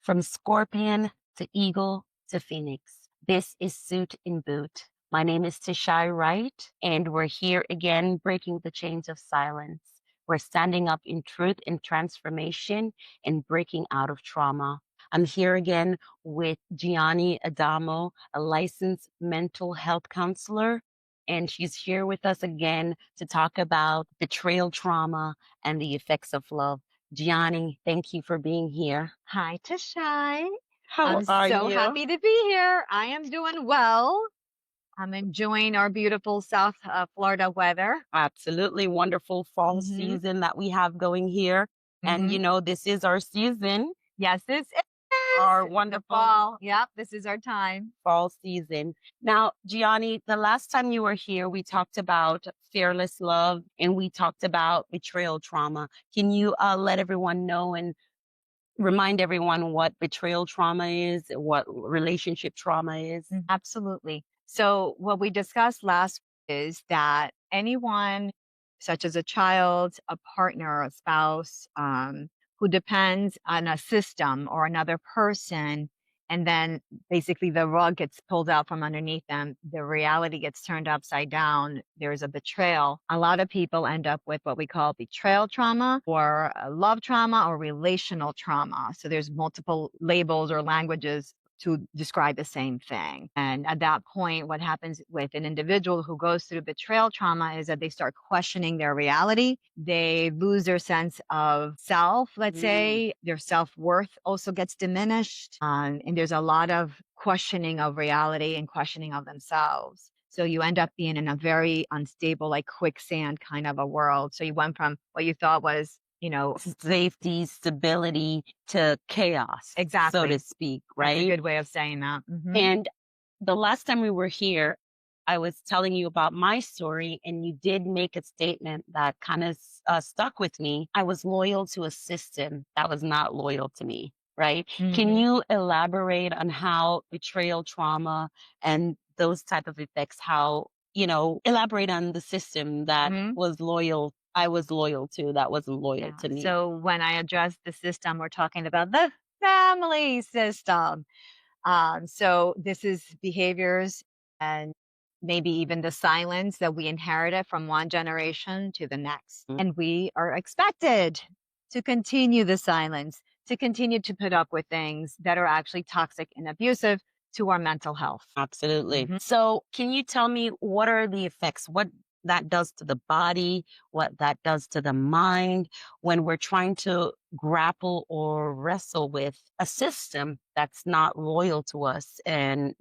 From scorpion to eagle to phoenix, this is Suit and Boot. My name is Tishai Wright, and we're here again breaking the chains of silence. We're standing up in truth and transformation and breaking out of trauma. I'm here again with Jianny Adamo, a licensed mental health counselor, and she's here with us again to talk about betrayal trauma and the effects of love. Jianny, thank you for being here. Hi, Tishai. How I'm are so you? happy to be here. I am doing well. I'm enjoying our beautiful South Florida weather. Absolutely wonderful fall Mhm. season that we have going here. And you know, this is our season, Yes, this is our the wonderful fall. Yep, this is our time. fall season. Now, Gianni, the last time you were here, we talked about fearless love and we talked about betrayal trauma. Can you let everyone know and remind everyone what betrayal trauma is, what relationship trauma is? Absolutely. So what we discussed last is that anyone, such as a child, a partner, a spouse, who depends on a system or another person, and then basically the rug gets pulled out from underneath them, the reality gets turned upside down. There's a betrayal. A lot of people end up with what we call betrayal trauma or love trauma or relational trauma. So there's multiple labels or languages to describe the same thing. And at that point, what happens with an individual who goes through betrayal trauma is that they start questioning their reality. They lose their sense of self, let's say. Their self-worth also gets diminished. And there's a lot of questioning of reality and questioning of themselves. So you end up being in a very unstable, like quicksand kind of a world. So you went from what you thought was, Safety, stability to chaos, exactly, so to speak, right? That's a good way of saying that. And the last time we were here, I was telling you about my story, and you did make a statement that kind of stuck with me. I was loyal to a system that was not loyal to me, right? Can you elaborate on how betrayal trauma and those type of effects, how, elaborate on the system that was loyal, I was loyal to, that wasn't loyal to me? So when I address the system, we're talking about the family system. So this is behaviors and maybe even the silence that we inherited from one generation to the next. And we are expected to continue the silence, to continue to put up with things that are actually toxic and abusive to our mental health. Absolutely. So can you tell me what are the effects? What that does to the body, what that does to the mind when we're trying to grapple or wrestle with a system that's not loyal to us, and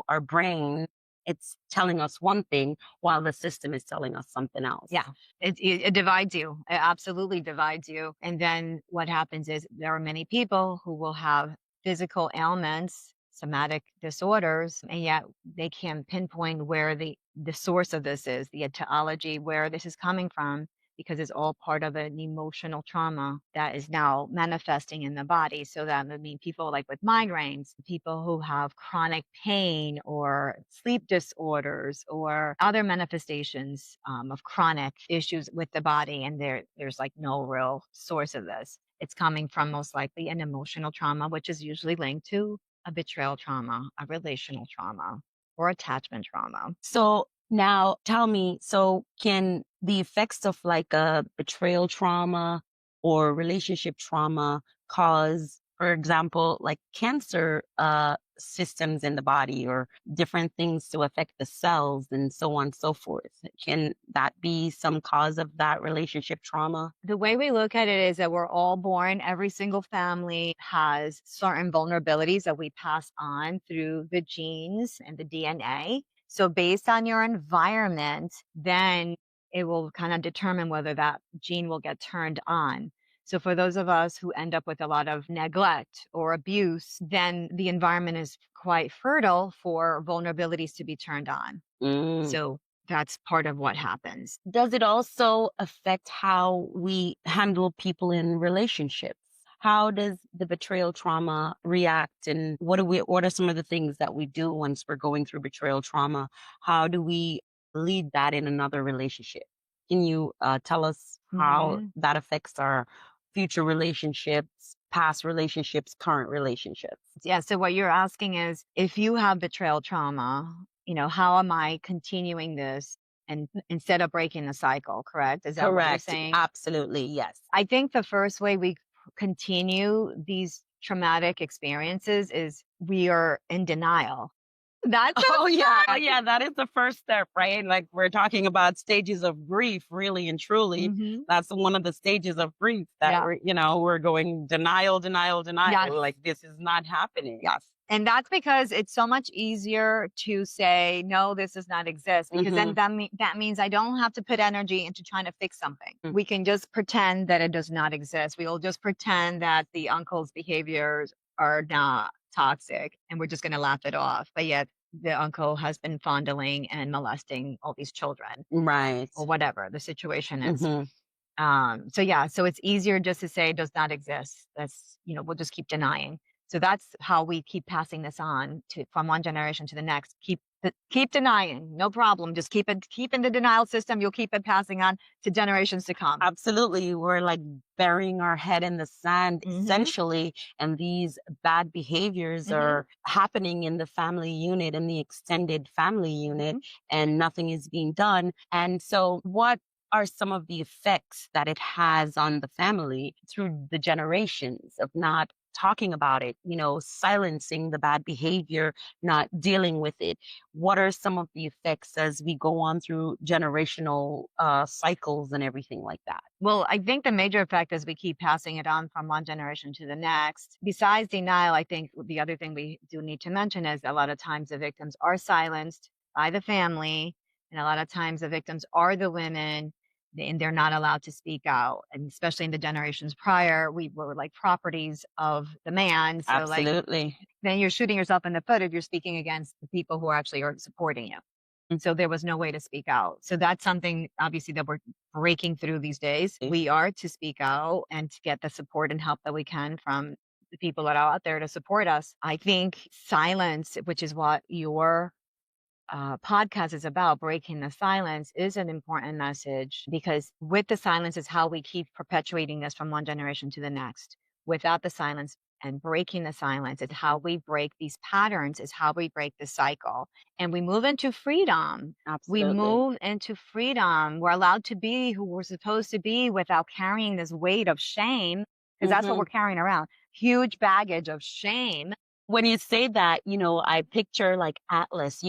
our brain, it's telling us one thing while the system is telling us something else. Yeah, it divides you. It absolutely divides you. And then what happens is there are many people who will have physical ailments, somatic disorders, and yet they can't pinpoint where the source of this is, the etiology, where this is coming from, because it's all part of an emotional trauma that is now manifesting in the body. So that would mean people like with migraines, people who have chronic pain or sleep disorders or other manifestations of chronic issues with the body. And there's like no real source of this. It's coming from most likely an emotional trauma, which is usually linked to a betrayal trauma, a relational trauma, or attachment trauma. So now tell me, so can the effects of like a betrayal trauma or relationship trauma cause, for example, like cancer systems in the body or different things to affect the cells and so on and so forth? Can that be some cause of that relationship trauma? The way we look at it is that we're all born, every single family has certain vulnerabilities that we pass on through the genes and the DNA. So based on your environment, then it will kind of determine whether that gene will get turned on. So for those of us who end up with a lot of neglect or abuse, then the environment is quite fertile for vulnerabilities to be turned on. Mm. So that's part of what happens. Does it also affect how we handle people in relationships? How does the betrayal trauma react, and what are some of the things that we do once we're going through betrayal trauma? How do we lead that in another relationship? Can you tell us how Mhm. that affects our future relationships, past relationships, current relationships? Yeah. So what you're asking is, if you have betrayal trauma, how am I continuing this and instead of breaking the cycle? Correct? Is that what you're Correct. saying? Absolutely. Yes. I think the first way we continue these traumatic experiences is we are in denial. That's Oh a yeah. Oh fact. yeah, that is the first step, right? Like we're talking about stages of grief, really and truly. Hmm. That's one of the stages of grief that Yeah. we're going denial, denial, Yes. denial. Like this is not happening. Yes. And that's because it's so much easier to say, no, this does not exist, because then Hmm. that means I don't have to put energy into trying to fix something. We can just pretend that it does not exist. We'll just pretend that the uncle's behaviors are not toxic and we're just going to laugh it off. But yet the uncle has been fondling and molesting all these children Right. or whatever the situation is. Hmm. So yeah, so it's easier just to say it does not exist. We'll just keep denying. So that's how we keep passing this on to from one generation to the next. Keep denying, no problem. Just keep in the denial system. You'll keep it passing on to generations to come. Absolutely. We're like burying our head in the sand Hmm. essentially. And these bad behaviors Hmm. are happening in the family unit and the extended family unit, Hmm. and nothing is being done. And so, what are some of the effects that it has on the family through the generations of not talking about it, silencing the bad behavior, not dealing with it? What are some of the effects as we go on through generational cycles and everything like that? Well, I think the major effect is we keep passing it on from one generation to the next. Besides denial, I think the other thing we do need to mention is a lot of times the victims are silenced by the family, and a lot of times the victims are the women, and they're not allowed to speak out. And especially in the generations prior, we were like properties of the man. So, like, Absolutely. then you're shooting yourself in the foot if you're speaking against the people who actually are supporting you. So there was no way to speak out. So that's something obviously that we're breaking through these days. Mhm. We are to speak out and to get the support and help that we can from the people that are out there to support us. I think silence, which is what your podcast is about, breaking the silence, is an important message, because with the silence is how we keep perpetuating this from one generation to the next. Without the silence and breaking the silence is how we break these patterns, is how we break the cycle. And we move into freedom. We Absolutely. move into freedom. We're allowed to be who we're supposed to be without carrying this weight of shame, because that's what Hmm. we're carrying around, huge baggage of shame. When you say that, I picture like Atlas,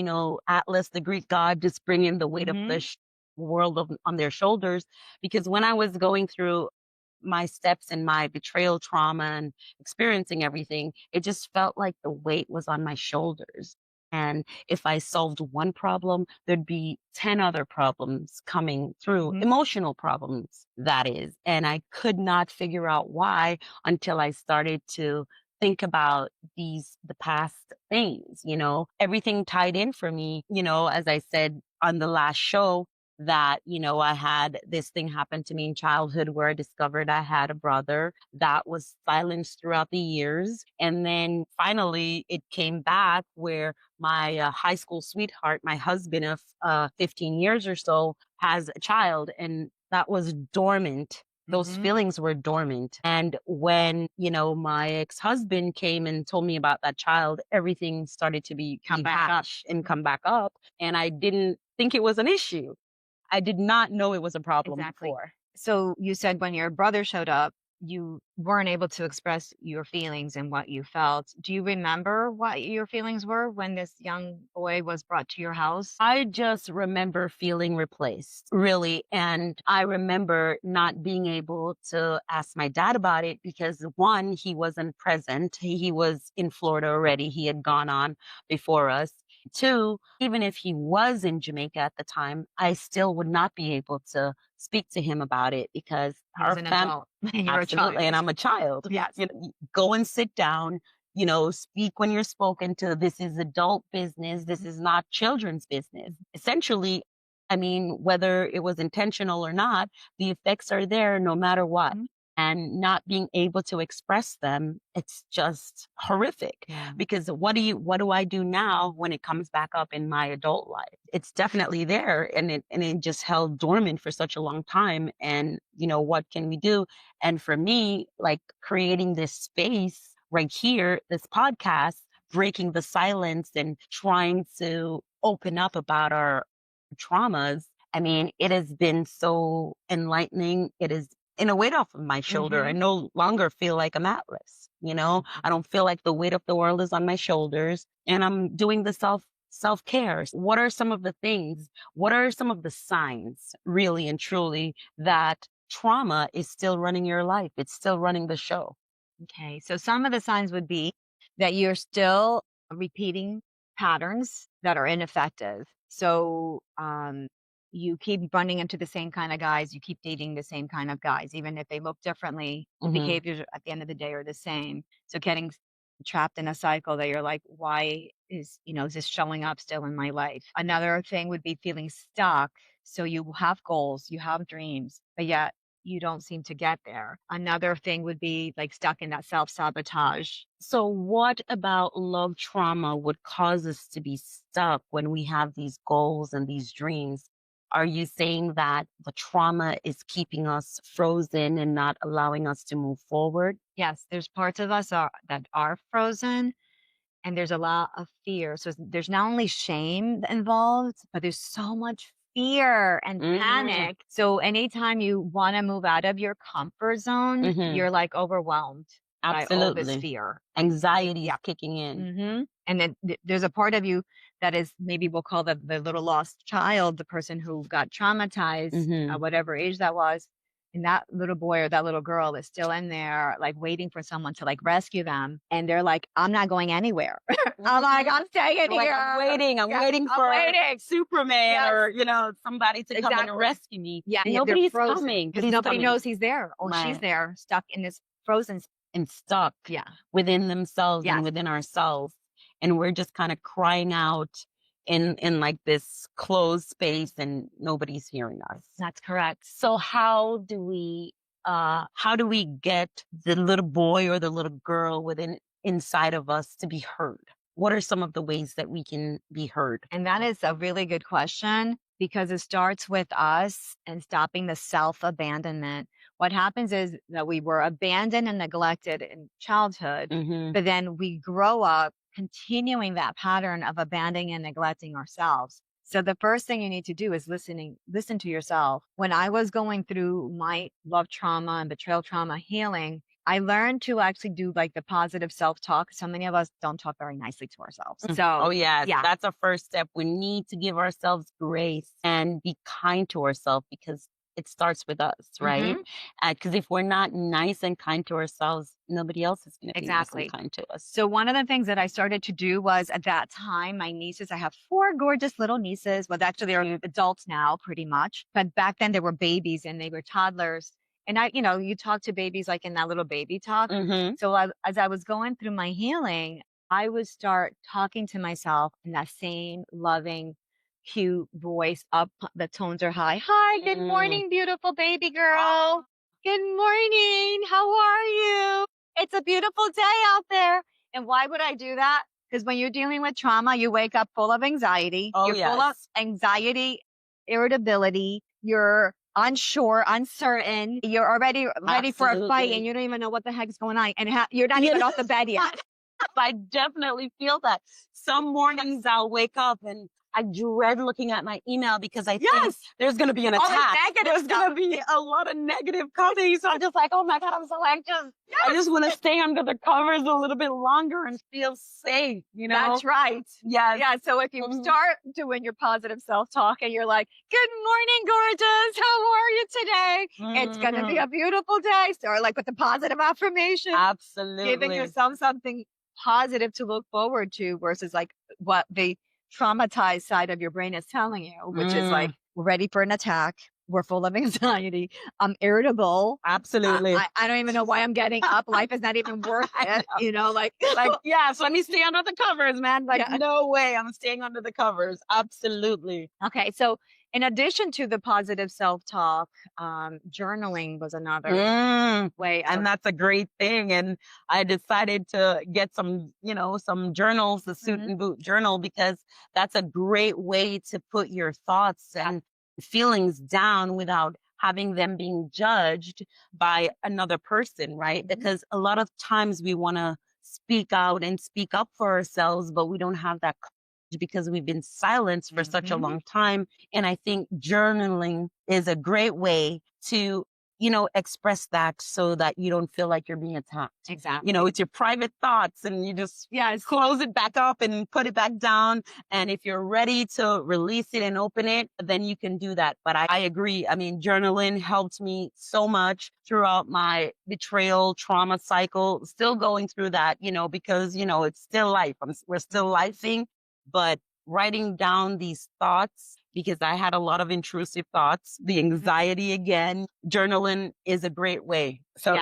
Atlas, the Greek god, just bringing the weight of the Hmm. world on their shoulders. Because when I was going through my steps and my betrayal trauma and experiencing everything, it just felt like the weight was on my shoulders. And if I solved one problem, there'd be 10 other problems coming through, Hmm. emotional problems, that is. And I could not figure out why until I started to think about the past things, everything tied in for me, as I said on the last show, that, I had this thing happen to me in childhood where I discovered I had a brother that was silenced throughout the years. And then finally it came back where my high school sweetheart, my husband of 15 years or so, has a child, and that was dormant. Those Hmm. feelings were dormant. And when, my ex-husband came and told me about that child, everything started to be Come back up. rehashed and come back up. And I didn't think it was an issue. I did not know it was a problem Exactly. before. So you said when your brother showed up, you weren't able to express your feelings and what you felt. Do you remember what your feelings were when this young boy was brought to your house? I just remember feeling replaced, really. And I remember not being able to ask my dad about it because, one, he wasn't present. He was in Florida already. He had gone on before us. Two, even if he was in Jamaica at the time, I still would not be able to speak to him about it because He was our an family, adult. And you're a absolutely, and child. I'm a child. Yes. Go and sit down, speak when you're spoken to. This is adult business. This is not children's business. Essentially, I mean, whether it was intentional or not, the effects are there no matter what. Mhm. And not being able to express them, it's just horrific. Yeah. Because what do I do now when it comes back up in my adult life? It's definitely there, and it just held dormant for such a long time. And what can we do? And for me, like creating this space right here, this podcast, breaking the silence and trying to open up about our traumas. I mean, it has been so enlightening. It is in a weight off of my shoulder. I no longer feel like I'm atlas. I don't feel like the weight of the world is on my shoulders, and I'm doing the self-care. What are some of the things? What are some of the signs, really and truly, that trauma is still running your life? It's still running the show. Okay. So some of the signs would be that you're still repeating patterns that are ineffective. So you keep running into the same kind of guys, you keep dating the same kind of guys, even if they look differently, the behaviors at the end of the day are the same. So getting trapped in a cycle that you're like, why is this showing up still in my life? Another thing would be feeling stuck. So you have goals, you have dreams, but yet you don't seem to get there. Another thing would be like stuck in that self-sabotage. So what about love trauma would cause us to be stuck when we have these goals and these dreams? Are you saying that the trauma is keeping us frozen and not allowing us to move forward? Yes, there's parts of us that are frozen, and there's a lot of fear. So there's not only shame involved, but there's so much fear and panic. So anytime you want to move out of your comfort zone, you're like overwhelmed by all this Absolutely. fear. Anxiety is kicking in. And then there's a part of you that is, maybe we'll call the little lost child, the person who got traumatized at whatever age that was. And that little boy or that little girl is still in there, like waiting for someone to like rescue them. And they're like, I'm not going anywhere. I'm like, I'm staying Like, here. I'm waiting for Superman or, somebody to come and rescue me. Yeah. And nobody's coming. Because nobody knows he's there or she's there, stuck in this frozen and stuck within themselves and within ourselves. And we're just kind of crying out in like this closed space, and nobody's hearing us. That's correct. So how do we get the little boy or the little girl inside of us to be heard? What are some of the ways that we can be heard? And that is a really good question, because it starts with us and stopping the self-abandonment. What happens is that we were abandoned and neglected in childhood, but then we grow up continuing that pattern of abandoning and neglecting ourselves. So the first thing you need to do is listen to yourself. When I was going through my love trauma and betrayal trauma healing, I learned to actually do like the positive self-talk. So many of us don't talk very nicely to ourselves. So, that's a first step. We need to give ourselves grace and be kind to ourselves, because it starts with us, right? Because if we're not nice and kind to ourselves, nobody else is going to be nice and kind to us. So one of the things that I started to do was, at that time, my nieces, I have 4 gorgeous little nieces. Well, actually, they're adults now, pretty much. But back then, they were babies and they were toddlers. And you talk to babies like in that little baby talk. So as I was going through my healing, I would start talking to myself in that same loving, cute voice. Up, the tones are high. Hi, good morning, beautiful baby girl. Good morning. How are you? It's a beautiful day out there. And why would I do that? Because when you're dealing with trauma, you wake up full of anxiety. You're full of anxiety, irritability. You're unsure, uncertain. You're already ready for a fight, and you don't even know what the heck is going on. And you're not even off the bed yet. I definitely feel that. Some mornings I'll wake up and I dread looking at my email because I think there's going to be an attack. There's going to be a lot of negative coming. So I'm just like, oh my God, I'm so anxious. I just want to stay under the covers a little bit longer and feel safe, That's right. Yeah. So if you start doing your positive self-talk and you're like, good morning, gorgeous. How are you today? It's going to be a beautiful day. Start like with the positive affirmation. Absolutely. Giving yourself something positive to look forward to versus like what the traumatized side of your brain is telling you, which is like, we're ready for an attack. We're full of anxiety. I'm irritable. Absolutely. I don't even know why I'm getting up. Life is not even worth it. You know, like, yes, let me stay under the covers, man. Like, no way, I'm staying under the covers. Absolutely. Okay. So in addition to the positive self-talk, journaling was another way. And that's a great thing. And I decided to get some, some journals, the Suit and Boot journal, because that's a great way to put your thoughts and feelings down without having them being judged by another person, right? Because a lot of times we want to speak out and speak up for ourselves, but we don't have that courage because we've been silenced for such a long time. And I think journaling is a great way to express that so that you don't feel like you're being attacked. Exactly. It's your private thoughts and you just close it back up and put it back down. And if you're ready to release it and open it, then you can do that. But I agree. I mean, journaling helped me so much throughout my betrayal trauma cycle, still going through that, because, it's still life. We're still lifing, but writing down these thoughts, because I had a lot of intrusive thoughts, the anxiety again, journaling is a great way. So,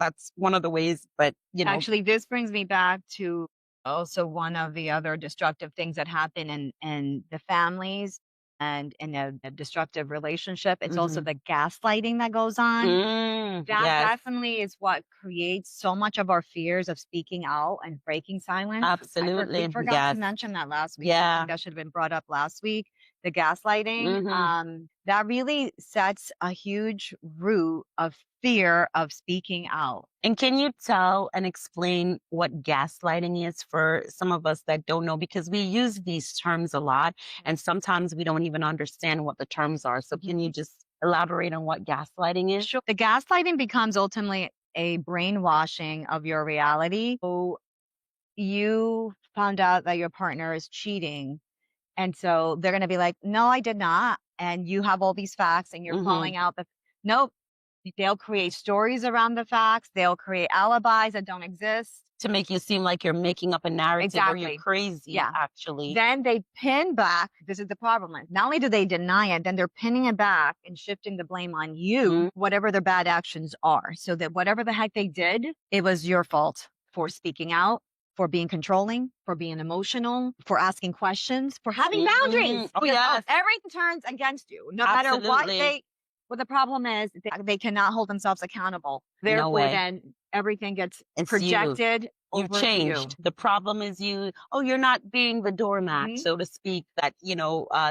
that's one of the ways, but actually, this brings me back to also one of the other destructive things that happen in the families and in a destructive relationship. It's also the gaslighting that goes on. That definitely is what creates so much of our fears of speaking out and breaking silence. Absolutely. We forgot to mention that last week. I think that should have been brought up last week. The gaslighting, that really sets a huge root of fear of speaking out. And can you tell and explain what gaslighting is for some of us that don't know? Because we use these terms a lot, and sometimes we don't even understand what the terms are. So can you just elaborate on what gaslighting is? Sure. The gaslighting becomes ultimately a brainwashing of your reality. So you found out that your partner is cheating. And so they're going to be like, no, I did not. And you have all these facts and you're calling out nope. They'll create stories around the facts. They'll create alibis that don't exist. To make you seem like you're making up a narrative or you're crazy, actually. Then they pin back. This is the problem. Not only do they deny it, then they're pinning it back and shifting the blame on you, whatever their bad actions are. So that whatever the heck they did, it was your fault for speaking out, for being controlling, for being emotional, for asking questions, for having boundaries. Everything turns against you, no matter what they... Well, the problem is they cannot hold themselves accountable. Therefore, then everything gets projected You've changed. The problem is you. Oh, you're not being the doormat, so to speak, that,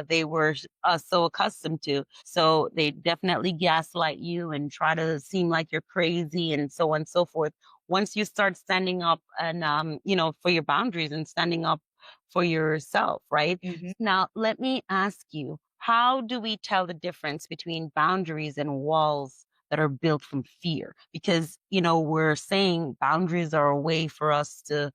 they were so accustomed to. So they definitely gaslight you and try to seem like you're crazy and so on and so forth. Once you start standing up and, for your boundaries and standing up for yourself, right? Now, let me ask you, how do we tell the difference between boundaries and walls that are built from fear? Because, we're saying boundaries are a way for us to,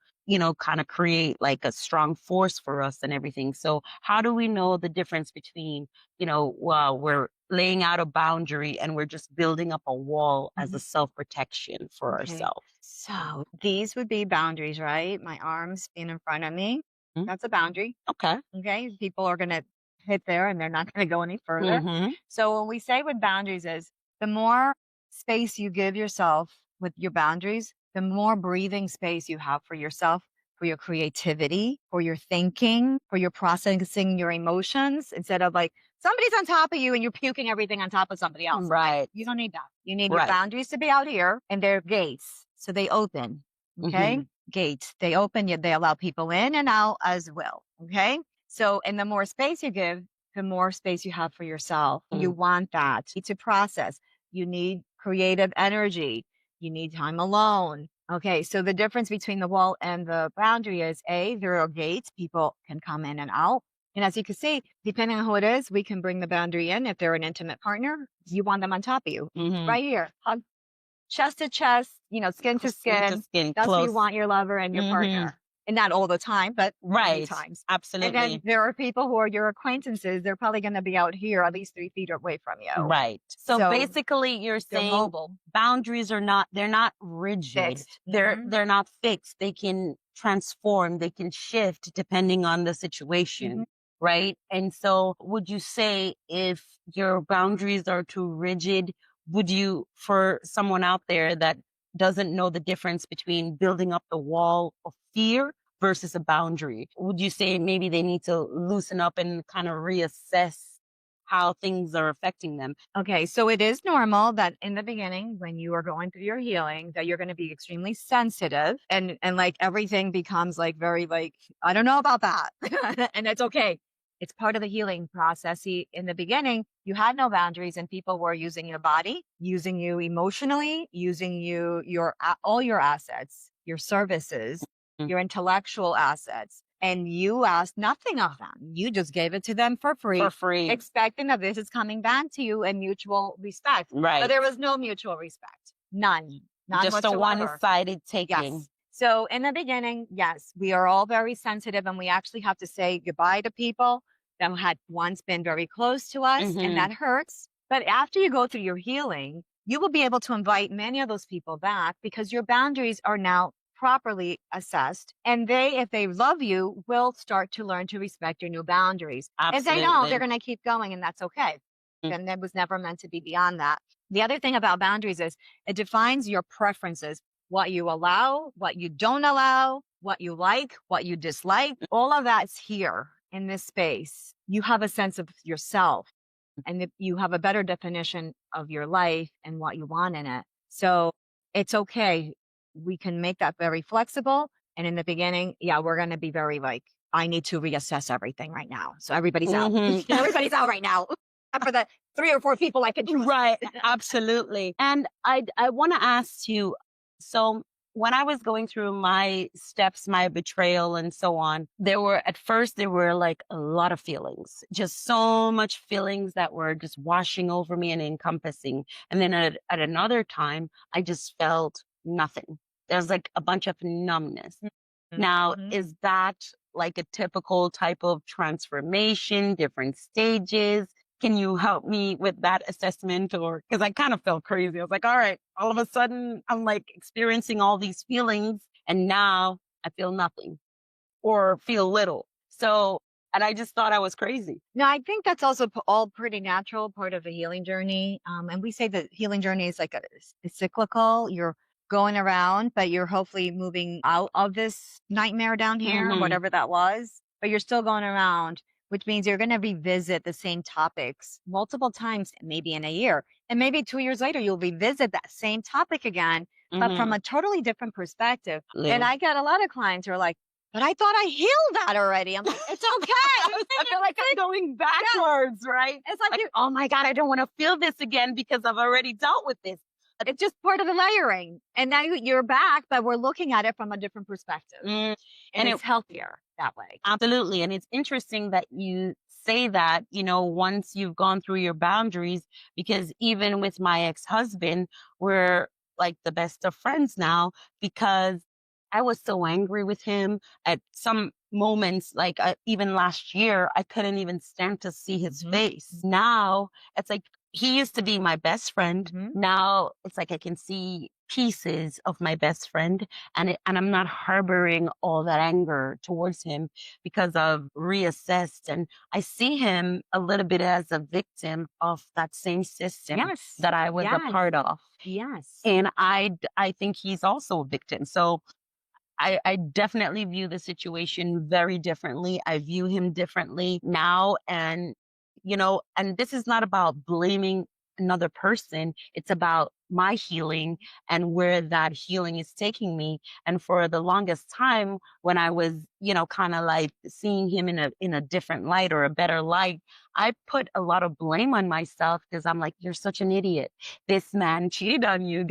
kind of create like a strong force for us and everything. So how do we know the difference between, we're laying out a boundary and we're just building up a wall as a self-protection for ourselves? So these would be boundaries, right? My arms being in front of me. That's a boundary. Okay. People are going to hit there and they're not going to go any further. So when we say with boundaries is the more space you give yourself with your boundaries, the more breathing space you have for yourself, for your creativity, for your thinking, for your processing your emotions, instead of like somebody's on top of you and you're puking everything on top of somebody else. Right. You don't need that. You need your boundaries to be out here, and they're gates. So they open. Okay. Gates. They open, yet they allow people in and out as well. Okay. So, and the more space you give, the more space you have for yourself. You want that to process. You need creative energy. You need time alone. Okay. So the difference between the wall and the boundary is there are gates. People can come in and out. And as you can see, depending on who it is, we can bring the boundary in. If they're an intimate partner, you want them on top of you, right here, hug, chest to chest, skin to skin. That's where you want your lover and your partner. And not all the time, but many times. Absolutely. And then there are people who are your acquaintances. They're probably going to be out here at least 3 feet away from you. Right. So basically you're saying boundaries they're not rigid. They're not fixed. They can transform, they can shift depending on the situation, right? And so would you say if your boundaries are too rigid, would you, for someone out there that doesn't know the difference between building up the wall of fear versus a boundary, would you say maybe they need to loosen up and kind of reassess how things are affecting them? Okay, so it is normal that in the beginning, when you are going through your healing, that you're going to be extremely sensitive and like everything becomes like very like, I don't know about that. And it's okay. It's part of the healing process. See, in the beginning, you had no boundaries and people were using your body, using you emotionally, using you, all your assets, your services, your intellectual assets. And you asked nothing of them. You just gave it to them for free. Expecting that this is coming back to you in mutual respect. Right. But there was no mutual respect. None. None Just whatsoever. a one-sided taking. Yes. So in the beginning, yes, we are all very sensitive and we actually have to say goodbye to people that had once been very close to us and that hurts. But after you go through your healing, you will be able to invite many of those people back because your boundaries are now properly assessed. And they, if they love you, will start to learn to respect your new boundaries. Absolutely. If they don't, they're going to keep going and that's okay. And it was never meant to be beyond that. The other thing about boundaries is it defines your preferences, what you allow, what you don't allow, what you like, what you dislike. All of that's here in this space. You have a sense of yourself and you have a better definition of your life and what you want in it. So it's okay. We can make that very flexible. And in the beginning, yeah, we're going to be very like, I need to reassess everything right now. So everybody's out. Everybody's out right now. For the 3 or 4 people I could do. Right. Absolutely. And I want to ask you, so when I was going through my steps, my betrayal and so on, at first there were like a lot of feelings, just so much feelings that were just washing over me and encompassing. And then at another time, I just felt nothing. There's like a bunch of numbness. Now, is that like a typical type of transformation, different stages? Can you help me with that assessment? Or because I kind of felt crazy. I was like, all right, all of a sudden I'm like experiencing all these feelings and now I feel nothing or feel little. So, and I just thought I was crazy. No, I think that's also all pretty natural, part of the healing journey. And we say that healing journey is like it's cyclical. You're going around, but you're hopefully moving out of this nightmare down here, whatever that was, but you're still going around, which means you're going to revisit the same topics multiple times, maybe in a year. And maybe 2 years later, you'll revisit that same topic again, but from a totally different perspective. And I get a lot of clients who are like, but I thought I healed that already. I'm like, it's okay. I feel like I'm going backwards, right? It's like oh my God, I don't want to feel this again because I've already dealt with this. It's just part of the layering. And now you're back, but we're looking at it from a different perspective. And it's healthier that way. Absolutely. And it's interesting that you say that, once you've gone through your boundaries, because even with my ex-husband, we're like the best of friends now because I was so angry with him at some moments, like even last year, I couldn't even stand to see his face. Now it's like, he used to be my best friend. Now it's like I can see pieces of my best friend and I'm not harboring all that anger towards him because I've reassessed and I see him a little bit as a victim of that same system that I was a part of. And I think he's also a victim. So I definitely view the situation very differently. I view him differently now. And and this is not about blaming another person. It's about my healing and where that healing is taking me. And for the longest time, when I was, kind of like seeing him in a different light or a better light, I put a lot of blame on myself because I'm like, you're such an idiot. This man cheated on you,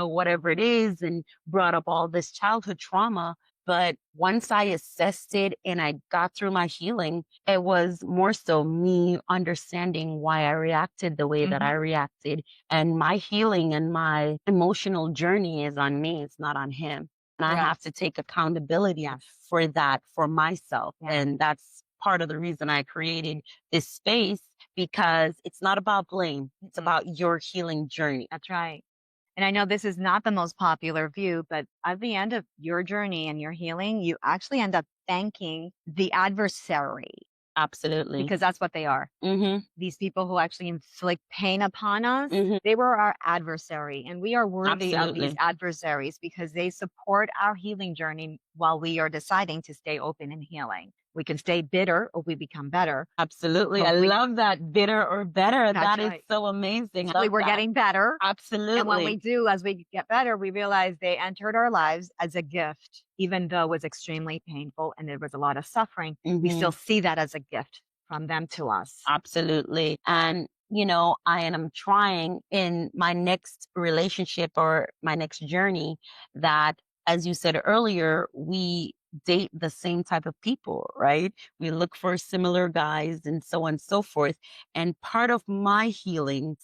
whatever it is, and brought up all this childhood trauma. But once I assessed it and I got through my healing, it was more so me understanding why I reacted the way that I reacted. And my healing and my emotional journey is on me. It's not on him. And I have to take accountability for that, for myself. And that's part of the reason I created this space, because it's not about blame. It's about your healing journey. That's right. And I know this is not the most popular view, but at the end of your journey and your healing, you actually end up thanking the adversary Absolutely. because that's what they are. Mm-hmm. These people who actually inflict pain upon us, Mm-hmm. they were our adversary. And we are worthy of these Absolutely. adversaries because they support our healing journey while we are deciding to stay open and healing. We can stay bitter or we become better. Absolutely. But I love that, bitter or better. That's That is right. so amazing. Hopefully we're getting better. Absolutely. And when we do, as we get better, we realize they entered our lives as a gift, even though it was extremely painful and there was a lot of suffering. We Mhm. still see that as a gift from them to us. Absolutely. And, you know, I am trying in my next relationship or my next journey that, as you said earlier, we date the same type of people, right? We look for similar guys and so on and so forth. And part of my healing,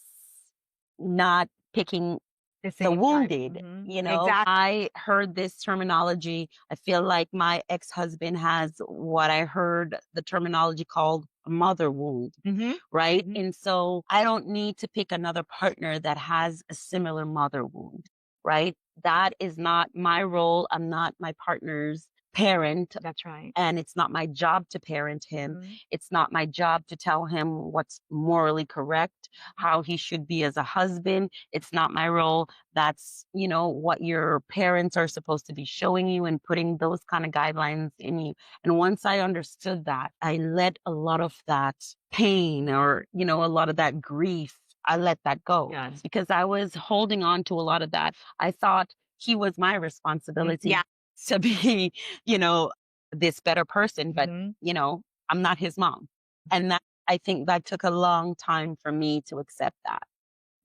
not picking The the same type. wounded, Mhm. you know. Exactly. I heard this terminology. I feel like my ex-husband has what I heard the terminology called a mother wound, Mhm. right? Mhm. And so I don't need to pick another partner that has a similar mother wound, right? That is not my role. I'm not my partner's parent, That's right. and it's not my job to parent him. Mhm. It's not my job to tell him what's morally correct, how he should be as a husband. It's not my role. That's, you know, what your parents are supposed to be showing you and putting those kind of guidelines in you. And once I understood that, I let a lot of that pain or, you know, a lot of that grief, I let that go. Yes. Because I was holding on to a lot of that. I thought he was my responsibility Yeah. to be, you know, this better person, but, Mhm. you know, I'm not his mom. And that, I think that took a long time for me to accept that.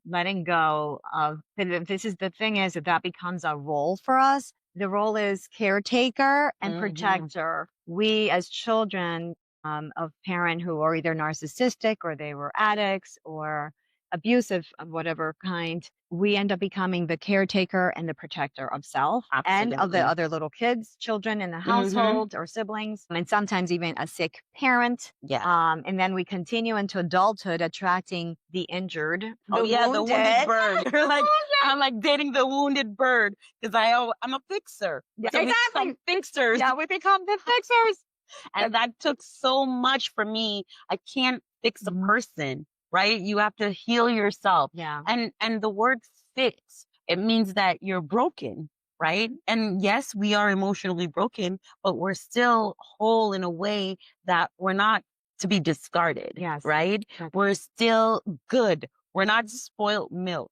Letting go of this is the thing is that becomes a role for us. The role is caretaker and Mhm. protector. We as children of parent who are either narcissistic or they were addicts or abusive of whatever kind, we end up becoming the caretaker and the protector of self and of the Absolutely. other little kids, children in the Mhm. household or siblings, and sometimes even a sick parent. Yeah. And then we continue into adulthood, attracting the injured, Oh the yeah, the wounded wounded. bird. You're like, I'm like dating the wounded bird because I'm a fixer. Yeah, So we exactly. become fixers. Yeah, we become the fixers. And that took so much for me. I can't fix a Mhm. person, right? You have to heal yourself. Yeah. And the word fix, it means that you're broken, right? And yes, we are emotionally broken, but we're still whole in a way that we're not to be discarded, Yes. right? That's, We're still good. We're not spoiled milk.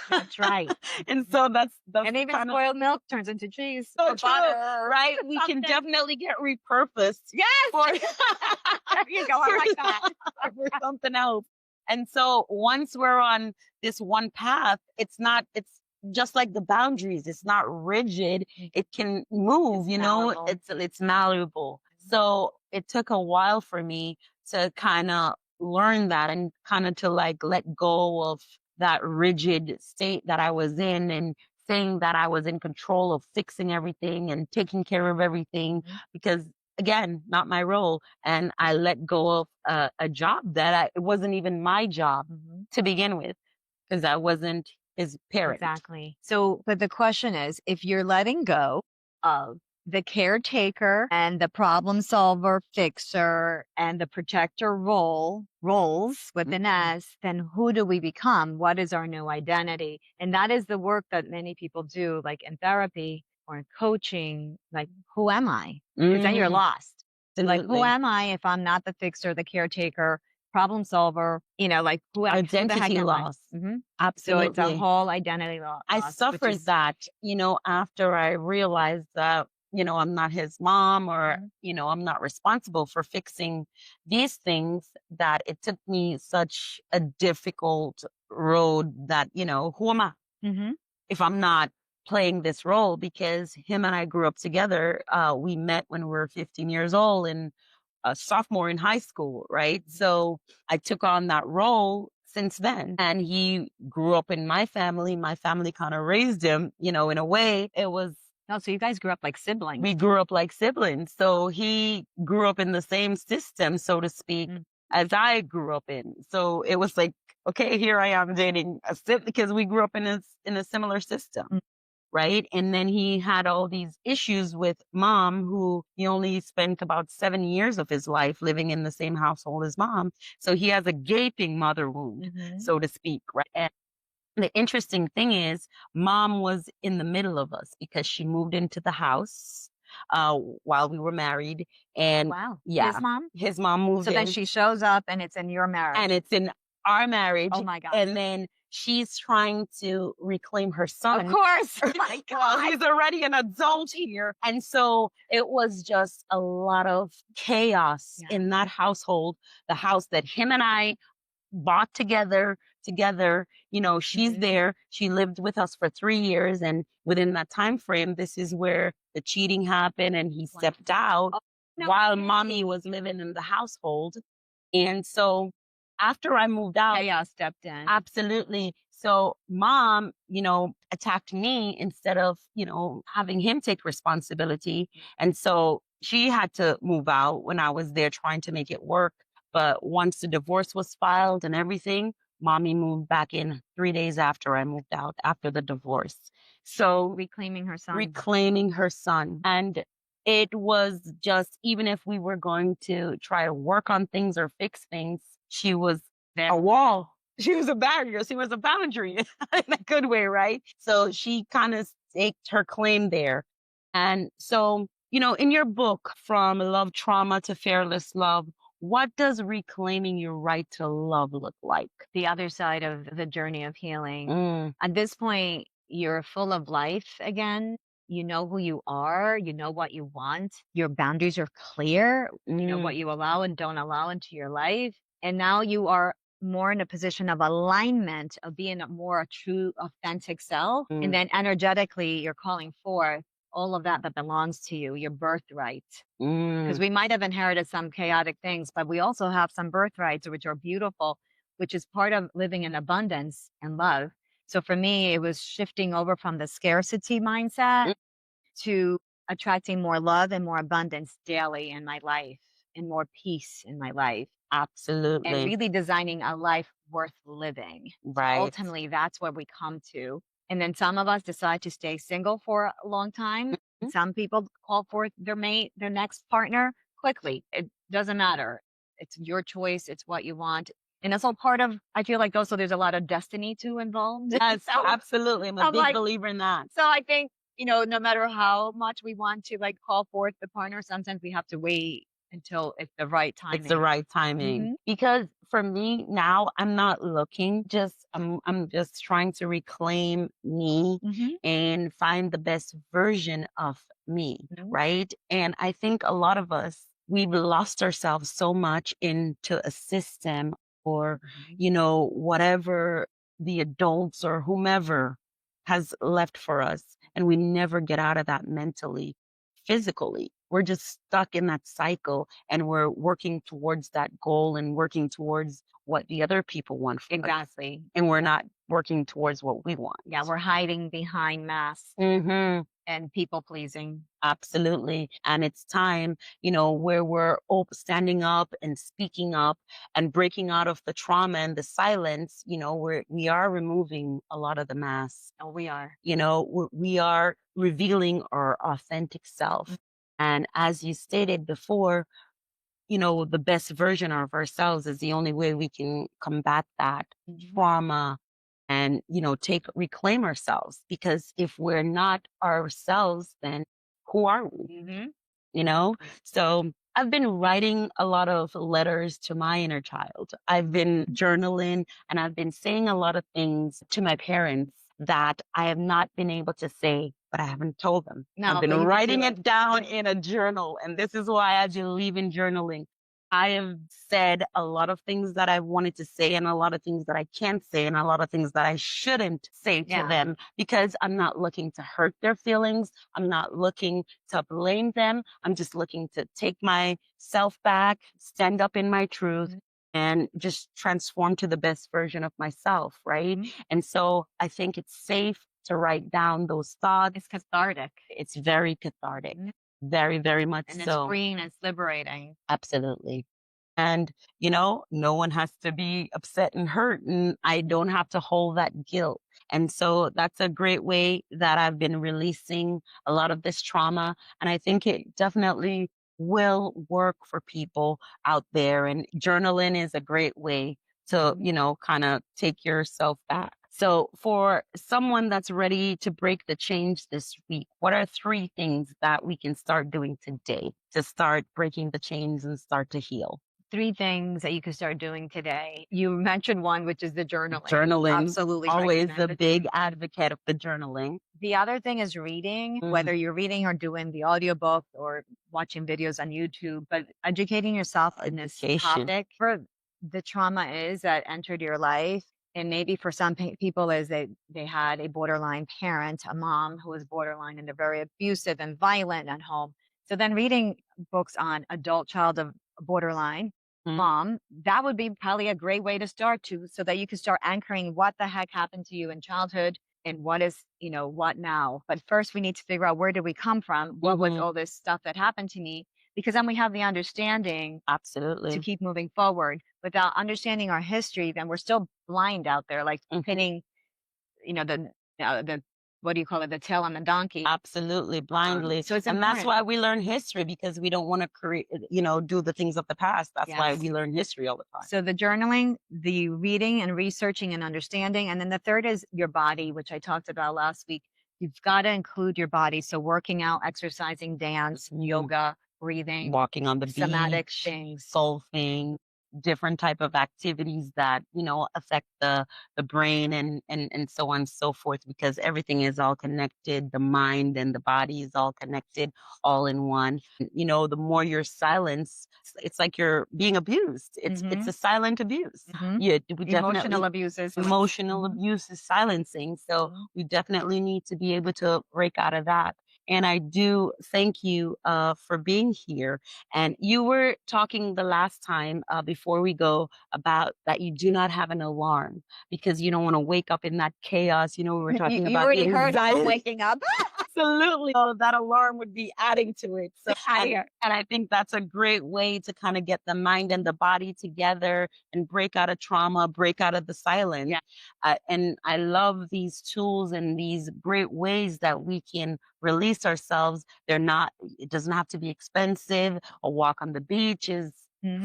that's right. And so that's And even kind of spoiled milk turns into cheese so or true, butter. right? We can Something. definitely get repurposed. Yes. For, There you go. I like that. for something else. And so once we're on this one path, it's just like the boundaries. It's not rigid. It can move, It's you know, malleable. it's malleable. So it took a while for me to kind of learn that and kind of to like let go of that rigid state that I was in and saying that I was in control of fixing everything and taking care of everything because again, not my role. And I let go of a job that it wasn't even my job to begin with because I wasn't his parent. Exactly. So, but the question is, if you're letting go of the caretaker and the problem solver, fixer, and the protector roles within us, then who do we become? What is our new identity? And that is the work that many people do, like in therapy or in coaching. Like, who am I? Because then you're lost. Like, who am I if I'm not the fixer, the caretaker, problem solver? You know, like who the heck Identity am I? loss. So Absolutely. it's a whole identity loss. I suffered that, you know, after I realized that, you know, I'm not his mom or, you know, I'm not responsible for fixing these things, that it took me such a difficult road that, you know, who am I if I'm not playing this role? Because him and I grew up together. We met when we were 15 years old and a sophomore in high school, right? So I took on that role since then. And he grew up in my family. My family kind of raised him, you know, in a way. It was. Oh, so you guys grew up like siblings. We grew up like siblings. So he grew up in the same system, so to speak. as I grew up in. So it was like, okay, here I am dating a sibling because we grew up in a similar system. Mm. Right. And then he had all these issues with mom, who he only spent about 7 years of his life living in the same household as mom. So he has a gaping mother wound, so to speak. Right. And the interesting thing is, mom was in the middle of us because she moved into the house while we were married. And Wow. yeah, His mom moved So in. then she shows up and it's in your marriage. And it's in our marriage. Oh my God. And then she's trying to reclaim her son. Of course. Oh my Well, God. he's already an adult here. And so it was just a lot of chaos in that household, the house that him and I bought together. You know, she's there. She lived with us for 3 years. And within that time frame, this is where the cheating happened and he stepped out while mommy was living in the household. And so after I moved out, Chaos stepped in. absolutely. So mom, you know, attacked me instead of, you know, having him take responsibility. And so she had to move out when I was there trying to make it work. But once the divorce was filed and everything, mommy moved back in 3 days after I moved out, after the divorce. So reclaiming her son. reclaiming her son. And it was just, even if we were going to try to work on things or fix things, she was a wall. She was a barrier. She was a boundary in a good way, right? So she kind of staked her claim there. And so, you know, in your book, From Love Trauma to Fearless Love, what does reclaiming your right to love look like? The other side of the journey of healing. Mm. At this point, you're full of life again. You know who you are. You know what you want. Your boundaries are clear. You know what you allow and don't allow into your life. And now you are more in a position of alignment, of being a more true, authentic self. And then energetically, you're calling forth all of that belongs to you, your birthright. Because we might have inherited some chaotic things, but we also have some birthrights, which are beautiful, which is part of living in abundance and love. So for me, it was shifting over from the scarcity mindset to attracting more love and more abundance daily in my life and more peace in my life. Absolutely. And really designing a life worth living. Right. So ultimately, that's where we come to. And then some of us decide to stay single for a long time. Some people call for their mate, their next partner quickly. It doesn't matter. It's your choice. It's what you want. And it's all part of, I feel like also there's a lot of destiny too involved. Yes, So absolutely. I'm a big believer in that. So I think, you know, no matter how much we want to like call forth the partner, sometimes we have to wait until it's the right timing. It's the right timing. Because for me now, I'm not looking, I'm just trying to reclaim me and find the best version of me, right? And I think a lot of us, we've lost ourselves so much into a system or, you know, whatever the adults or whomever has left for us. And we never get out of that mentally, physically. We're just stuck in that cycle and we're working towards that goal and working towards what the other people want from us. Exactly. And we're not working towards what we want. Yeah, we're hiding behind masks and people pleasing. Absolutely. And it's time, you know, where we're standing up and speaking up and breaking out of the trauma and the silence, you know, we are removing a lot of the masks. Oh, we are. You know, we are revealing our authentic self. And as you stated before, you know, the best version of ourselves is the only way we can combat that trauma and, you know, reclaim ourselves. Because if we're not ourselves, then who are we? You know? So I've been writing a lot of letters to my inner child. I've been journaling and I've been saying a lot of things to my parents that I have not been able to say, but I haven't told them. I've been writing it down in a journal. And this is why I believe in journaling. I have said a lot of things that I wanted to say and a lot of things that I can't say and a lot of things that I shouldn't say to them because I'm not looking to hurt their feelings. I'm not looking to blame them. I'm just looking to take myself back, stand up in my truth and just transform to the best version of myself. Right. And so I think it's safe to write down those thoughts. It's cathartic. It's very cathartic. Very, very much and so. It's freeing, it's liberating. Absolutely. And, no one has to be upset and hurt, and I don't have to hold that guilt. And so that's a great way that I've been releasing a lot of this trauma. And I think it definitely will work for people out there. And journaling is a great way to, kind of take yourself back. So for someone that's ready to break the change this week, what are 3 things that we can start doing today to start breaking the chains and start to heal? 3 things that you can start doing today. You mentioned one, which is the journaling. Journaling. Absolutely Always a recommend it. big advocate of the journaling. The other thing is reading, whether you're reading or doing the audiobook or watching videos on YouTube, but educating yourself in this Education. topic for the trauma is that entered your life. And maybe for some people is they had a borderline parent, a mom who was borderline and they're very abusive and violent at home. So then reading books on adult child of borderline mom, that would be probably a great way to start so that you can start anchoring what the heck happened to you in childhood and what is, what now. But first we need to figure out, where did we come from? What was all this stuff that happened to me? Because then we have the understanding Absolutely to keep moving forward. Without understanding our history, then we're still blind out there, like pinning, the what do you call it? The tail on the donkey. Absolutely, blindly. So it's And that's important. why we learn history, because we don't want to create, do the things of the past. That's why we learn history all the time. So the journaling, the reading and researching and understanding. And then the third is your body, which I talked about last week. You've got to include your body. So working out, exercising, dance, yoga, breathing, Walking on the somatic beach, things, golfing, different type of activities that, affect the brain and so on and so forth, because everything is all connected. The mind and the body is all connected, all in one. The more you're silenced, it's like you're being abused. It's a silent abuse. Yeah, we emotional abuse is emotional abuse is silencing. So we definitely need to be able to break out of that. And I do thank you for being here. And you were talking the last time before we go about that you do not have an alarm because you don't want to wake up in that chaos. We were talking you about already the heard anxiety. waking up. Absolutely. Oh, that alarm would be adding to it. So, and I think that's a great way to kind of get the mind and the body together and break out of trauma, break out of the silence. And I love these tools and these great ways that we can release ourselves. It doesn't have to be expensive. A walk on the beach is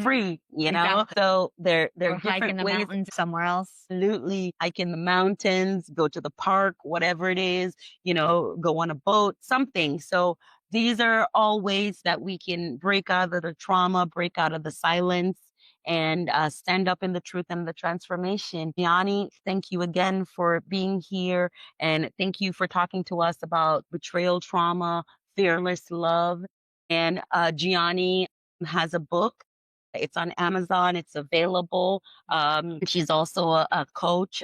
free, Exactly. So they're Or hike in different the ways. mountains somewhere else. Absolutely. Hike in the mountains, go to the park, whatever it is, go on a boat, something. So these are all ways that we can break out of the trauma, break out of the silence, and stand up in the truth and the transformation. Jianny, thank you again for being here. And thank you for talking to us about betrayal trauma, fearless love. And Jianny has a book. It's on Amazon. It's available. She's also a coach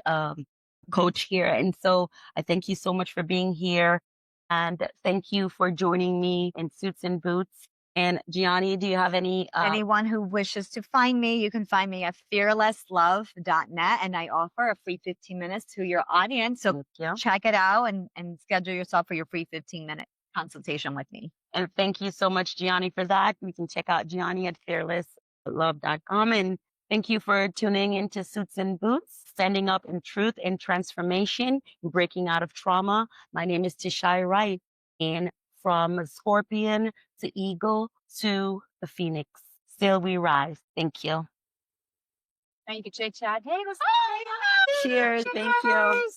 here. And so I thank you so much for being here. And thank you for joining me in Suits and Boots. And Jianny, do you have anyone who wishes to find me, you can find me at fearlesslove.net. And I offer a free 15 minutes to your audience. So check it out and schedule yourself for your free 15-minute consultation with me. And thank you so much, Jianny, for that. You can check out Jianny at fearlesslove.com. And thank you for tuning into Suits and Boots, standing up in truth and transformation, breaking out of trauma. My name is 𝐀𝐨𝐶 Wright, and from Scorpion to Eagle to the Phoenix, still we rise. Thank you. Thank you, Chit Chat. Hey, Cheers. Thank you.